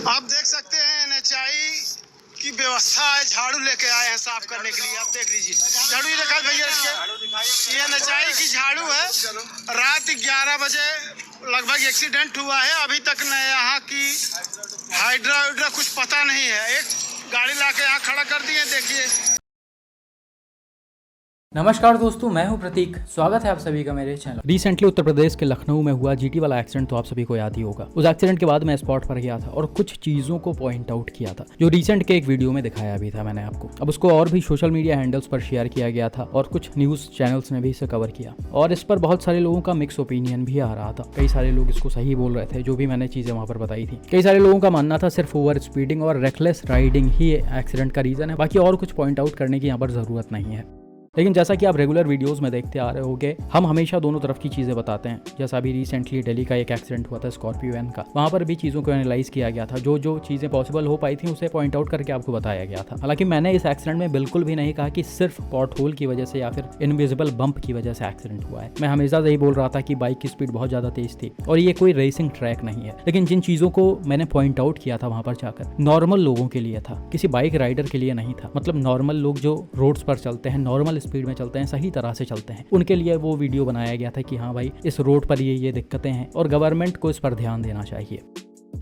आप देख सकते हैं एनएचआई की व्यवस्था है, झाड़ू लेके आए हैं साफ करने के लिए। आप देख लीजिए झाड़ू, ये देखा भैया इसके, ये एनएचआई की झाड़ू है। रात 11 बजे लगभग एक्सीडेंट हुआ है। अभी तक न यहाँ की हाइड्रा कुछ पता नहीं है। एक गाड़ी लाके यहाँ खड़ा कर दिए, देखिए। नमस्कार दोस्तों, मैं हूं प्रतीक। स्वागत है आप सभी का मेरे चैनल। रिसेंटली उत्तर प्रदेश के लखनऊ में हुआ जीटी वाला एक्सीडेंट तो आप सभी को याद ही होगा। उस एक्सीडेंट के बाद मैं स्पॉट पर गया था और कुछ चीज़ों को पॉइंट आउट किया था जो रिसेंट के एक वीडियो में दिखाया भी था मैंने आपको। अब उसको और भी सोशल मीडिया हैंडल्स पर शेयर किया गया था और कुछ न्यूज़ चैनल्स ने भी इसे कवर किया और इस पर बहुत सारे लोगों का मिक्स ओपिनियन भी आ रहा था। कई सारे लोग इसको सही बोल रहे थे, जो भी मैंने चीज़ें वहाँ पर बताई थी। कई सारे लोगों का मानना था सिर्फ ओवर स्पीडिंग और रेकलेस राइडिंग ही एक्सीडेंट का रीज़न है, बाकी और कुछ पॉइंट आउट करने की यहाँ पर ज़रूरत नहीं है। लेकिन जैसा कि आप रेगुलर वीडियोस में देखते आ रहे होंगे, हम हमेशा दोनों तरफ की चीज़ें बताते हैं। जैसा अभी रिसेंटली दिल्ली का एक एक्सीडेंट हुआ था स्कॉर्पियो वैन का, वहाँ पर भी चीज़ों को एनालाइज किया गया था। जो चीज़ें पॉसिबल हो पाई थी उसे पॉइंट आउट करके आपको बताया गया था। हालांकि मैंने इस एक्सीडेंट में बिल्कुल भी नहीं कहा कि सिर्फ पॉट होल की वजह से या फिर इनविजिबल बम्प की वजह से एक्सीडेंट हुआ है। मैं हमेशा यही बोल रहा था कि बाइक की स्पीड बहुत ज़्यादा तेज थी और ये कोई रेसिंग ट्रैक नहीं है। लेकिन जिन चीज़ों को मैंने पॉइंट आउट किया था वहाँ पर जाकर, नॉर्मल लोगों के लिए था, किसी बाइक राइडर के लिए नहीं था। मतलब नॉर्मल लोग जो रोड्स पर चलते हैं, नॉर्मल स्पीड में चलते हैं, सही तरह से चलते हैं, उनके लिए वो वीडियो बनाया गया था कि हाँ भाई, इस रोड पर ये दिक्कतें हैं और गवर्नमेंट को इस पर ध्यान देना चाहिए।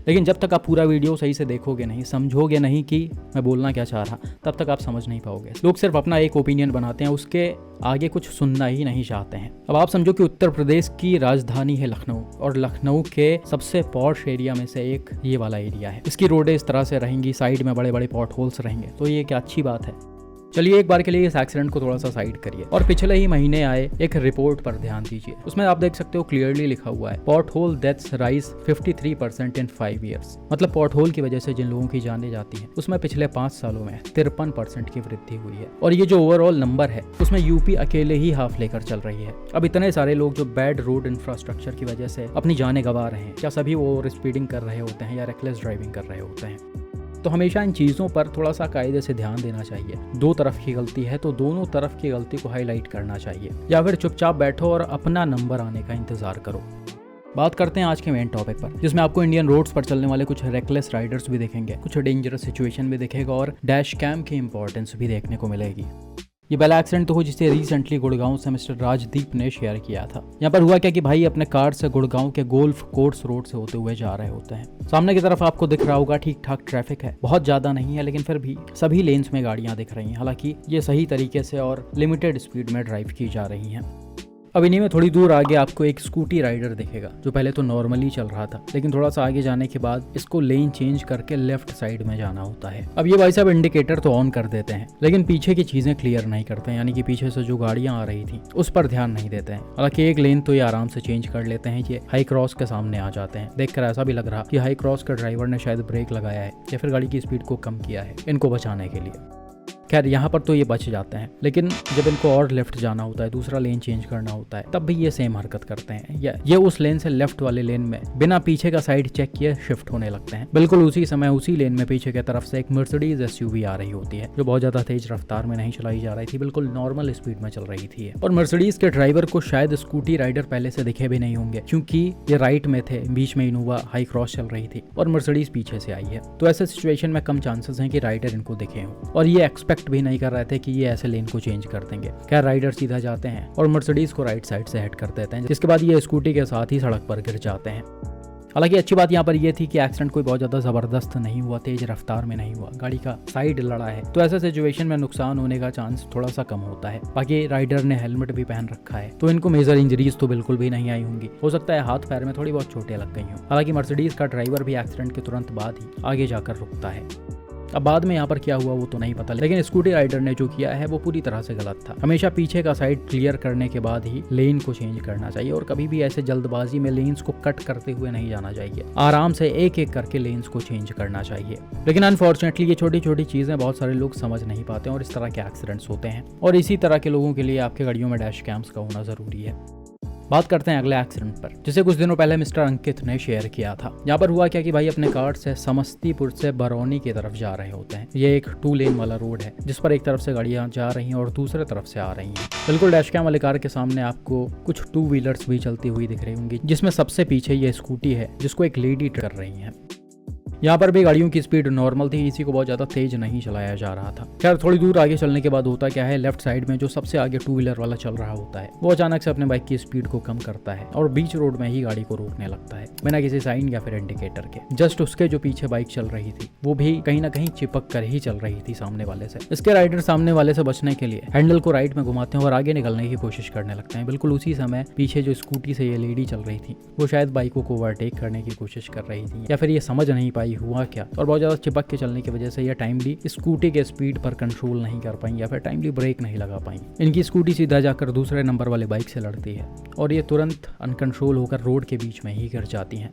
लेकिन जब तक आप पूरा वीडियो सही से देखोगे नहीं, समझोगे नहीं कि मैं बोलना क्या चाह रहा, तब तक आप समझ नहीं पाओगे। लोग सिर्फ अपना एक ओपिनियन बनाते हैं, उसके आगे कुछ सुनना ही नहीं चाहते हैं। अब आप समझो कि उत्तर प्रदेश की राजधानी है लखनऊ और लखनऊ के सबसे पॉश एरिया में से एक ये वाला एरिया है। इसकी रोडें इस तरह से रहेंगी, साइड में बड़े बड़े पॉट होल्स रहेंगे, तो ये क्या अच्छी बात है। चलिए एक बार के लिए इस एक्सीडेंट को थोड़ा सा साइड करिए और पिछले ही महीने आए एक रिपोर्ट पर ध्यान दीजिए। उसमें आप देख सकते हो क्लियरली लिखा हुआ है, पॉट होल डेथ्स राइज 53% इन 5 ईयर्स। मतलब पॉट होल की वजह से जिन लोगों की जानें जाती हैं, उसमें पिछले 5 सालों में 53% की वृद्धि हुई है। और ये जो ओवरऑल नंबर है, उसमें यूपी अकेले ही हाफ लेकर चल रही है। अब इतने सारे लोग जो बैड रोड इंफ्रास्ट्रक्चर की वजह से अपनी जानें गंवा रहे हैं, क्या सभी वो ओवर स्पीडिंग कर रहे होते हैं या रेकलेस ड्राइविंग कर रहे होते हैं? तो हमेशा इन चीज़ों पर थोड़ा सा कायदे से ध्यान देना चाहिए। दो तरफ की गलती है तो दोनों तरफ की गलती को हाईलाइट करना चाहिए, या फिर चुपचाप बैठो और अपना नंबर आने का इंतजार करो। बात करते हैं आज के मेन टॉपिक पर, जिसमें आपको इंडियन रोड्स पर चलने वाले कुछ रेकलेस राइडर्स भी दिखेंगे, कुछ डेंजरस सिचुएशन भी दिखेगा और डैश कैम की इंपॉर्टेंस भी देखने को मिलेगी। ये पहला एक्सीडेंट तो हो जिसे रिसेंटली गुड़गांव से मिस्टर राजदीप ने शेयर किया था। यहाँ पर हुआ क्या कि भाई अपने कार से गुड़गांव के गोल्फ कोर्स रोड से होते हुए जा रहे होते हैं। सामने की तरफ आपको दिख रहा होगा ठीक ठाक ट्रैफिक है, बहुत ज्यादा नहीं है, लेकिन फिर भी सभी लेन्स में गाड़ियां दिख रही हैं। हालांकि ये सही तरीके से और लिमिटेड स्पीड में ड्राइव की जा रही हैं। अब इन्हीं में थोड़ी दूर आगे आपको एक स्कूटी राइडर दिखेगा, जो पहले तो नॉर्मली चल रहा था, लेकिन थोड़ा सा आगे जाने के बाद इसको लेन चेंज करके लेफ्ट साइड में जाना होता है। अब ये भाई साहब इंडिकेटर तो ऑन कर देते हैं, लेकिन पीछे की चीजें क्लियर नहीं करते हैं, यानी कि पीछे से जो गाड़ियां आ रही थी उस पर ध्यान नहीं देते हैं। हालांकि एक लेन तो ये आराम से चेंज कर लेते हैं, ये हाई क्रॉस के सामने आ जाते हैं। देखकर ऐसा भी लग रहा कि हाई क्रॉस का ड्राइवर ने शायद ब्रेक लगाया है या फिर गाड़ी की स्पीड को कम किया है इनको बचाने के लिए। खैर यहाँ पर तो ये बच जाते हैं, लेकिन जब इनको और लेफ्ट जाना होता है, दूसरा लेन चेंज करना होता है, तब भी ये सेम हरकत करते हैं। ये उस लेन से लेफ्ट वाले लेन में बिना पीछे का साइड चेक किए शिफ्ट होने लगते हैं। बिल्कुल उसी समय उसी लेन में पीछे की तरफ से एक मर्सिडीज एसयूवी आ रही होती है, जो बहुत ज्यादा तेज रफ्तार में नहीं चलाई जा रही थी, बिल्कुल नॉर्मल स्पीड में चल रही थी। और मर्सिडीज के ड्राइवर को शायद स्कूटी राइडर पहले से दिखे भी नहीं होंगे, क्योंकि ये राइट में थे, बीच में इनोवा हाई क्रॉस चल रही थी और मर्सिडीज पीछे से आई है। तो ऐसे सिचुएशन में कम चांसेस हैं कि राइडर इनको दिखे हों, और ये एक्सपेक्ट भी नहीं कर रहे थे कि ये ऐसे लेन को चेंज कर देंगे। क्या राइडर सीधा जाते हैं और मर्सिडीज को राइट साइड से हेड कर देते हैं, जिसके बाद ये स्कूटी के साथ ही सड़क पर गिर जाते हैं। हालांकि अच्छी बात यहाँ पर यह थी कि एक्सीडेंट कोई बहुत ज़्यादा ज़बरदस्त नहीं हुआ, तेज रफ्तार में नहीं हुआ, गाड़ी का साइड लड़ा है, तो ऐसे सिचुएशन में नुकसान होने का चांस थोड़ा सा कम होता है। बाकी राइडर ने हेलमेट भी पहन रखा है, तो इनको मेजर इंजरीज तो बिल्कुल भी नहीं आई होंगी। हो सकता है हाथ पैर में थोड़ी बहुत चोटें लग गई हों। हालांकि मर्सिडीज का ड्राइवर भी एक्सीडेंट के तुरंत बाद ही आगे जाकर रुकता है। अब बाद में यहाँ पर क्या हुआ वो तो नहीं पता, लेकिन स्कूटी राइडर ने जो किया है वो पूरी तरह से गलत था। हमेशा पीछे का साइड क्लियर करने के बाद ही लेन को चेंज करना चाहिए और कभी भी ऐसे जल्दबाजी में लेन्स को कट करते हुए नहीं जाना चाहिए। आराम से एक एक करके लेन्स को चेंज करना चाहिए। लेकिन अनफॉर्चुनेटली ये छोटी छोटी चीजें बहुत सारे लोग समझ नहीं पाते और इस तरह के एक्सीडेंट्स होते हैं, और इसी तरह के लोगों के लिए आपके गाड़ियों में डैश कैम्स का होना जरूरी है। बात करते हैं अगले एक्सीडेंट पर, जिसे कुछ दिनों पहले मिस्टर अंकित ने शेयर किया था। यहाँ पर हुआ क्या कि भाई अपने कार से समस्तीपुर से बरौनी की तरफ जा रहे होते हैं। ये एक 2 लेन वाला रोड है, जिस पर एक तरफ से गाड़ियां जा रही हैं और दूसरे तरफ से आ रही हैं। बिल्कुल डैश कैम वाले कार के सामने आपको कुछ 2 व्हीलर्स भी चलती हुई दिख रही होंगी, जिसमें सबसे पीछे ये स्कूटी है जिसको एक लेडी कर रही है। यहाँ पर भी गाड़ियों की स्पीड नॉर्मल थी, इसी को बहुत ज्यादा तेज नहीं चलाया जा रहा था। खैर थोड़ी दूर आगे चलने के बाद होता क्या है, लेफ्ट साइड में जो सबसे आगे टू व्हीलर वाला चल रहा होता है वो अचानक से अपने बाइक की स्पीड को कम करता है और बीच रोड में ही गाड़ी को रोकने लगता है बिना किसी साइन या फिर इंडिकेटर के। जस्ट उसके जो पीछे बाइक चल रही थी वो भी कहीं ना कहीं चिपक कर ही चल रही थी सामने वाले से। इसके राइडर सामने वाले से बचने के लिए हैंडल को राइट में घुमाते हैं और आगे निकलने की कोशिश करने लगते हैं। बिल्कुल उसी समय पीछे जो स्कूटी से ये लेडी चल रही थी वो शायद बाइकों को ओवरटेक करने की कोशिश कर रही थी या फिर ये समझ नहीं पाई हुआ क्या, और बहुत ज्यादा चिपक के चलने की वजह से ये टाइमली स्कूटी के स्पीड पर कंट्रोल नहीं कर पाई या फिर टाइमली ब्रेक नहीं लगा पाई। इनकी स्कूटी सीधा जाकर दूसरे नंबर वाले बाइक से लड़ती है और ये तुरंत अनकंट्रोल होकर रोड के बीच में ही गिर जाती हैं।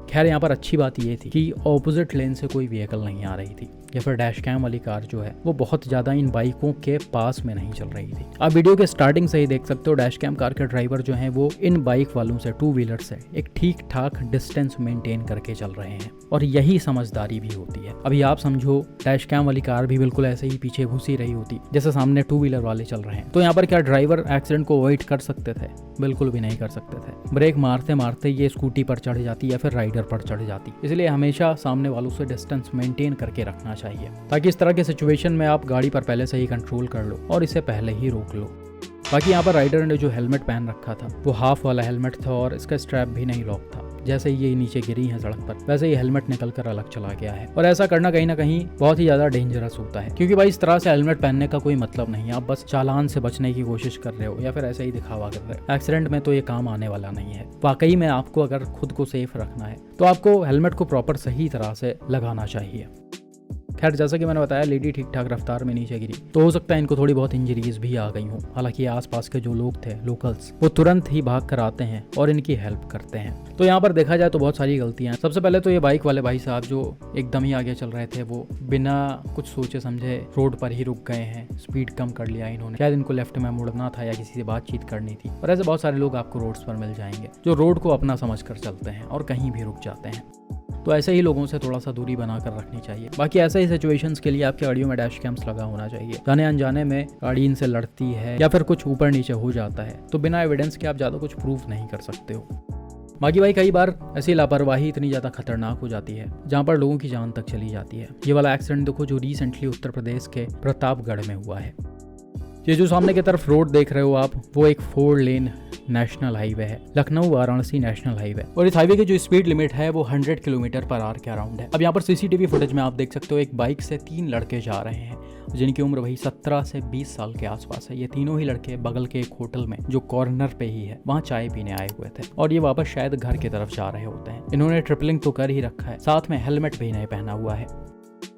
खैर यहाँ पर अच्छी बात ये थी कि ऑपोजिट लेन से कोई व्हीकल नहीं आ रही थी या फिर डैश कैम वाली कार जो है वो बहुत ज्यादा इन बाइकों के पास में नहीं चल रही थी। आप वीडियो के स्टार्टिंग से ही देख सकते हो डैश कैम कार के ड्राइवर जो हैं वो इन बाइक वालों से, टू व्हीलर से एक ठीक ठाक डिस्टेंस मेंटेन करके चल रहे हैं और यही समझदारी भी होती है। अभी आप समझो डैश कैम वाली कार भी बिल्कुल ऐसे ही पीछे घुसी रही होती जैसे सामने टू व्हीलर वाले चल रहे हैं, तो यहाँ पर क्या ड्राइवर एक्सीडेंट को अवॉइड कर सकते थे? बिल्कुल भी नहीं कर सकते थे। ब्रेक मारते मारते ये स्कूटी पर चढ़ जाती या फिर राइडर पर चढ़ जाती। इसलिए हमेशा सामने वालों से डिस्टेंस मेंटेन करके रखना चाहिए ताकि इस तरह के सिचुएशन में आप गाड़ी पर पहले से ही कंट्रोल कर लो और इसे पहले ही रोक लो। बाकी यहाँ पर राइडर ने जो हेलमेट पहन रखा था वो हाफ वाला हेलमेट था और इसका स्ट्रैप भी नहीं लॉक था। जैसे ये नीचे गिरी है सड़क पर वैसे ही हेलमेट निकल कर अलग चला गया है और ऐसा करना कहीं ना कहीं बहुत ही ज्यादा डेंजरस होता है क्योंकि भाई इस तरह से हेलमेट पहनने का कोई मतलब नहीं है। आप बस चालान से बचने की कोशिश कर रहे हो या फिर ऐसे ही दिखावा कर रहे हो। एक्सीडेंट में तो ये काम आने वाला नहीं है। वाकई में आपको अगर खुद को सेफ रखना है तो आपको हेलमेट को प्रॉपर सही तरह से लगाना चाहिए। खैर जैसा कि मैंने बताया लेडी ठीक ठाक रफ्तार में नीचे गिरी तो हो सकता है इनको थोड़ी बहुत इंजरीज भी आ गई हो। हालांकि आसपास के जो लोग थे लोकल्स वो तुरंत ही भाग कर आते हैं और इनकी हेल्प करते हैं। तो यहाँ पर देखा जाए तो बहुत सारी गलतियां हैं। सबसे पहले तो ये बाइक वाले भाई साहब जो एकदम ही आगे चल रहे थे वो बिना कुछ सोचे समझे रोड पर ही रुक गए हैं, स्पीड कम कर लिया इन्होंने। शायद इनको लेफ्ट में मुड़ना था या किसी से बातचीत करनी थी। और ऐसे बहुत सारे लोग आपको रोड्स पर मिल जाएंगे जो रोड को अपना समझ कर चलते हैं और कहीं भी रुक जाते हैं। तो ऐसे ही लोगों से थोड़ा सा दूरी बनाकर रखनी चाहिए। बाकी ऐसे ही सिचुएशंस के लिए आपकी गाड़ियों में डैश कैम्स लगा होना चाहिए। जाने अनजाने में गाड़ी इनसे लड़ती है या फिर कुछ ऊपर नीचे हो जाता है तो बिना एविडेंस के आप ज़्यादा कुछ प्रूफ नहीं कर सकते हो। बाकी भाई कई बार ऐसी लापरवाही इतनी ज़्यादा खतरनाक हो जाती है जहाँ पर लोगों की जान तक चली जाती है। ये वाला एक्सीडेंट देखो जो रिसेंटली उत्तर प्रदेश के प्रतापगढ़ में हुआ है। ये जो सामने की तरफ रोड देख रहे हो आप वो एक 4 लेन नेशनल हाईवे है, लखनऊ वाराणसी नेशनल हाईवे। और इस हाईवे की जो स्पीड लिमिट है वो 100 किलोमीटर पर आवर के अराउंड है। अब यहाँ पर सीसीटीवी फुटेज में आप देख सकते हो एक बाइक से 3 लड़के जा रहे हैं जिनकी उम्र वही 17 से 20 साल के आसपास है। ये तीनों ही लड़के बगल के एक होटल में जो कॉर्नर पे ही है वहाँ चाय पीने आए हुए थे और ये वापस शायद घर की तरफ जा रहे होते हैं। इन्होंने ट्रिपलिंग तो कर ही रखा है, साथ में हेलमेट भी नहीं पहना हुआ है।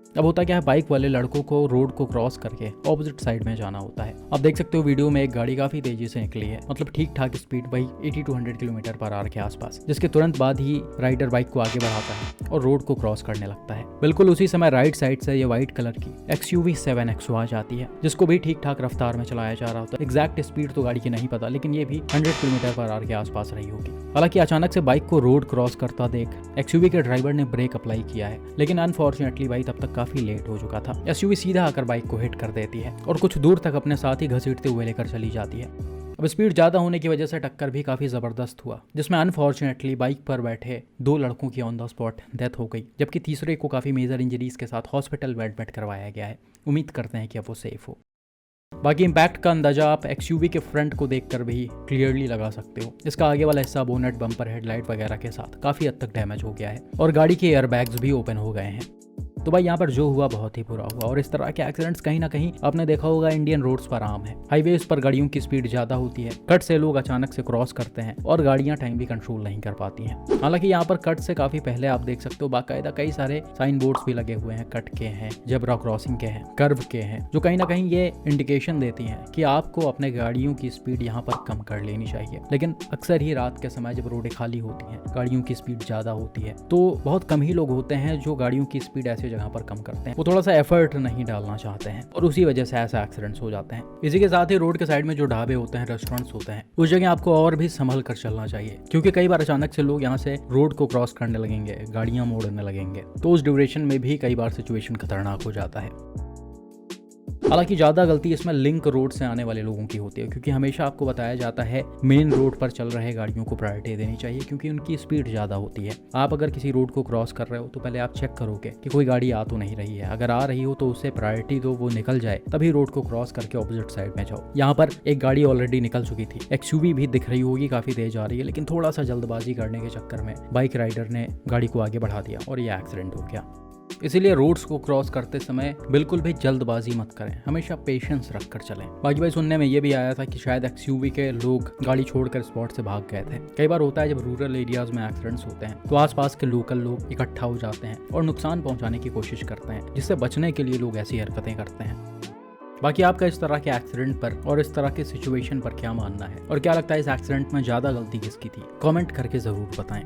अब होता क्या है बाइक वाले लड़कों को रोड को क्रॉस करके ऑपोजिट साइड में जाना होता है। आप देख सकते हो वीडियो में एक गाड़ी काफी तेजी से निकली है, मतलब ठीक ठाक स्पीड भाई 80 to 100 किलोमीटर पर आवर के आसपास, जिसके तुरंत बाद ही राइडर बाइक को आगे बढ़ाता है और रोड को क्रॉस करने लगता है। बिल्कुल उसी समय राइट साइड से ये व्हाइट कलर की XUV 7XO आ जाती है जिसको भी ठीक ठाक रफ्तार में चलाया जा रहा होता है। एग्जैक्ट स्पीड तो गाड़ी की नहीं पता लेकिन ये भी 100 किलोमीटर पर आवर के आसपास रही होगी। हालांकि अचानक से बाइक को रोड क्रॉस करता देख XUV के ड्राइवर ने ब्रेक अप्लाई किया है लेकिन अनफॉर्चुनेटली भाई तब तक काफी लेट हो चुका था। SUV सीधा आकर बाइक को हिट कर देती है और कुछ दूर तक अपने साथ ही घसीटते हुए लेकर चली जाती है। अब स्पीड ज़्यादा होने की वजह से टक्कर भी काफ़ी ज़बरदस्त हुआ जिसमें अनफॉर्चुनेटली बाइक पर बैठे 2 लड़कों की ऑन द स्पॉट डेथ हो गई जबकि तीसरे को काफ़ी मेजर इंजरीज के साथ हॉस्पिटल में एडमिट करवाया गया है। उम्मीद करते हैं कि अब वो सेफ हो। बाकी इम्पैक्ट का अंदाजा आप XUV के फ्रंट को देखकर भी क्लियरली लगा सकते हो। इसका आगे वाला हिस्सा बोनेट, बम्पर, हेडलाइट वगैरह के साथ काफ़ी हद तक डैमेज हो गया है और गाड़ी के एयरबैग्स भी ओपन हो गए हैं। तो भाई यहाँ पर जो हुआ बहुत ही बुरा हुआ और इस तरह के एक्सीडेंट्स कहीं ना कहीं आपने देखा होगा इंडियन रोड्स पर आम है। हाईवेज पर गाड़ियों की स्पीड ज्यादा होती है, कट से लोग अचानक से क्रॉस करते हैं और गाड़ियां टाइम भी कंट्रोल नहीं कर पाती हैं। हालांकि यहाँ पर कट से काफी पहले आप देख सकते हो बाकायदा कई सारे साइन बोर्ड्स भी लगे हुए हैं, कट के हैं, जेब्रा क्रॉसिंग के हैं, कर्व के हैं, जो कहीं ना कहीं ये इंडिकेशन देती हैं कि आपको अपने गाड़ियों की स्पीड यहाँ पर कम कर लेनी चाहिए। लेकिन अक्सर ही रात के समय जब रोडें खाली होती हैं, गाड़ियों की स्पीड ज्यादा होती है तो बहुत कम ही लोग होते हैं जो गाड़ियों की स्पीड ऐसी जगह पर कम करते हैं। वो थोड़ा सा एफर्ट नहीं डालना चाहते हैं और उसी वजह से ऐसे एक्सीडेंट्स हो जाते हैं। इसी के साथ ही रोड के साइड में जो ढाबे होते हैं, रेस्टोरेंट्स होते हैं, उस जगह आपको और भी संभल कर चलना चाहिए क्योंकि कई बार अचानक से लोग यहाँ से रोड को क्रॉस करने लगेंगे, गाड़ियां मोड़ने लगेंगे तो उस ड्यूरेशन में भी कई बार सिचुएशन खतरनाक हो जाता है। हालांकि ज़्यादा गलती इसमें लिंक रोड से आने वाले लोगों की होती है, क्योंकि हमेशा आपको बताया जाता है मेन रोड पर चल रहे गाड़ियों को प्रायोरिटी देनी चाहिए, क्योंकि उनकी स्पीड ज़्यादा होती है। आप अगर किसी रोड को क्रॉस कर रहे हो तो पहले आप चेक करोगे कि कोई गाड़ी आ तो नहीं रही है। अगर आ रही हो तो उससे प्रायोरिटी दो, वो निकल जाए, तभी रोड को क्रॉस करके ऑपोजिट साइड में जाओ। यहाँ पर एक गाड़ी ऑलरेडी निकल चुकी थी, एक्सयूवी भी दिख रही होगी, काफ़ी तेज आ रही है, लेकिन थोड़ा सा जल्दबाजी करने के चक्कर में बाइक राइडर ने गाड़ी को आगे बढ़ा दिया और यह एक्सीडेंट हो गया। इसीलिए रोड्स को क्रॉस करते समय बिल्कुल भी जल्दबाजी मत करें, हमेशा पेशेंस रखकर चलें। बाकी भाई सुनने में ये भी आया था कि शायद एक्सयूवी के लोग गाड़ी छोड़कर स्पॉट से भाग गए थे। कई बार होता है जब रूरल एरियाज में एक्सीडेंट्स होते हैं तो आसपास के लोकल लोग इकट्ठा हो जाते हैं और नुकसान पहुंचाने की कोशिश करते हैं, जिससे बचने के लिए लोग ऐसी हरकतें करते हैं। बाकी आपका इस तरह के एक्सीडेंट पर और इस तरह के सिचुएशन पर क्या मानना है, और क्या लगता है इस एक्सीडेंट में ज़्यादा गलती किसकी थी? कमेंट करके ज़रूर बताएं।